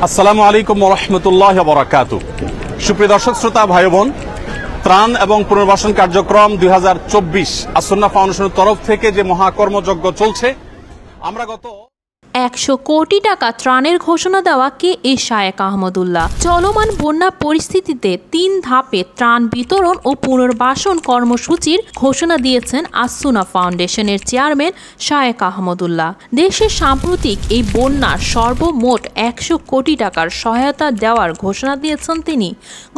আসসালামু আলাইকুম ওয়া রাহমাতুল্লাহি ওয়া বারাকাতুহু। সুপ্রিয় দর্শক শ্রোতা ভাই বোন, ত্রাণ এবং পুনর্বাসন কার্যক্রম 2024 আসন্না ফাউন্ডেশনের তরফ থেকে যে মহাকর্মযজ্ঞ চলছে, আমরা গত 100 কোটি টাকা ত্রাণের ঘোষণা দেওয়া কে এ শায়েক আহমদুল্লাহ। চলমান বন্যা পরিস্থিতিতে 3 ধাপে ত্রাণ বিতরণ ও পুনর্বাসন কর্মসূচির ঘোষণা দিয়েছেন আসুনা ফাউন্ডেশনের চেয়ারম্যান শায়েক আহমদুল্লাহ। দেশের সাম্প্রতিক এই বন্যার সর্বমোট 100 কোটি টাকার সহায়তা দেওয়ার ঘোষণা দিয়েছেন তিনি।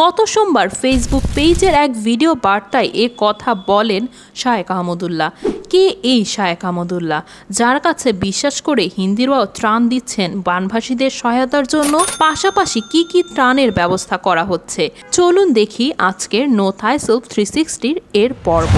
গত সোমবার ফেসবুক পেজের এক ভিডিও বার্তায় এ কথা বলেন শায়েক আহমদুল্লাহ। কে এই শায়েক আহমদুল্লাহ, যার কাছে বিশ্বাস করে হিন্দিরাও ত্রাণ দিচ্ছেন বানভাসীদের সহায়তার জন্য? পাশাপাশি কি কি ত্রাণের ব্যবস্থা করা হচ্ছে, চলুন দেখি আজকের নো থাইসেলফ 360 এর পর্ব।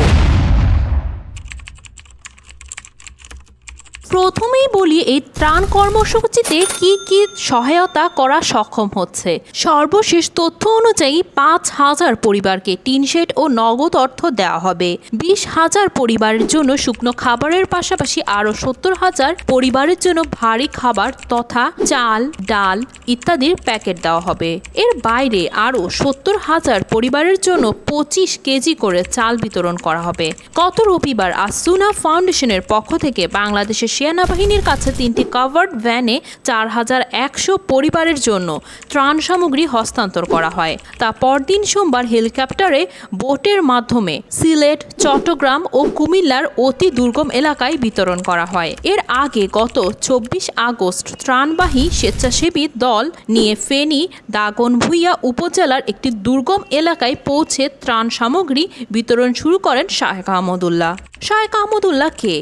প্রথমেই বলি এই ত্রাণ কর্মসূচিতে কি কি সহায়তা করা সক্ষম হচ্ছে। সর্বশেষ তথ্য অনুযায়ী 5,000 পরিবারকে টিন শেড ও নগদ অর্থ দেওয়া হবে। 20,000 পরিবারের জন্য শুকনো খাবারের পাশাপাশি আরও 70,000 পরিবারের জন্য ভারী খাবার তথা চাল, ডাল ইত্যাদির প্যাকেট দেওয়া হবে। এর বাইরে আরও 70,000 পরিবারের জন্য 25 কেজি করে চাল বিতরণ করা হবে। গত রবিবার আসুনা ফাউন্ডেশনের পক্ষ থেকে বাংলাদেশের সেনাবাহিনীর কাছে 3টি কাভার্ড ভ্যানে 4,100 পরিবারের জন্য ত্রাণ সামগ্রী হস্তান্তর করা হয়। তা পরদিন সোমবার হেলিকপ্টারে বোটের মাধ্যমে সিলেট, চট্টগ্রাম ও কুমিল্লার অতি দুর্গম এলাকায় বিতরণ করা হয়। এর আগে গত 24 আগস্ট ত্রাণবাহী স্বেচ্ছাসেবী দল নিয়ে ফেনী, দাগনভূঞা উপজেলার একটি দুর্গম এলাকায় পৌঁছে ত্রাণ সামগ্রী বিতরণ শুরু করেন শায়েক আহমদুল্লাহ। শায়েক আহমদুল্লাহ কে?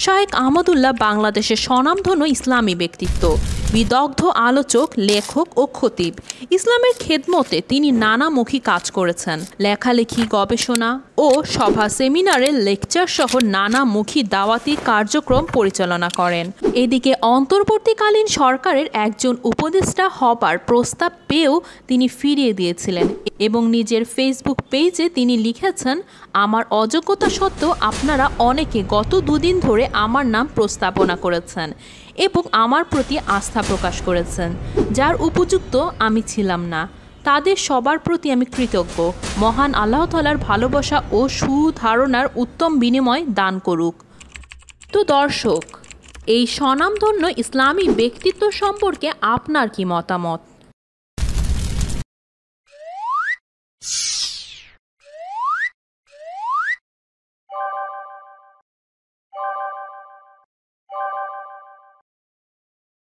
শায়েক আহমদুল্লাহ বাংলাদেশের স্বনামধন্য ইসলামী ব্যক্তিত্ব, বিদগ্ধ আলোচক, লেখক ও খতিব। ইসলামের খেদমতে তিনি নানামুখী কাজ করেছেন। লেখালেখি, গবেষণা ও সভা, সেমিনারে লেকচার সহ নানামুখী দাওয়াতি কার্যক্রম পরিচালনা করেন। এদিকে অন্তর্বর্তীকালীন সরকারের একজন উপদেষ্টা হবার প্রস্তাব পেয়েও তিনি ফিরিয়ে দিয়েছিলেন এবং নিজের ফেসবুক পেজে তিনি লিখেছেন, আমার অযোগ্যতা সত্ত্বেও আপনারা অনেকে গত 2 দিন ধরে আমার নাম প্রস্তাবনা করেছেন এবং আমার প্রতি আস্থা প্রকাশ করেছেন, যার উপযুক্ত আমি ছিলাম না। তাদের সবার প্রতি আমি কৃতজ্ঞ। মহান আল্লাহ তাআলার ভালোবাসা ও সুধারণার উত্তম বিনিময় দান করুক। তো দর্শক, এই স্বনামধন্য ইসলামী ব্যক্তিত্ব সম্পর্কে আপনার কি মতামত?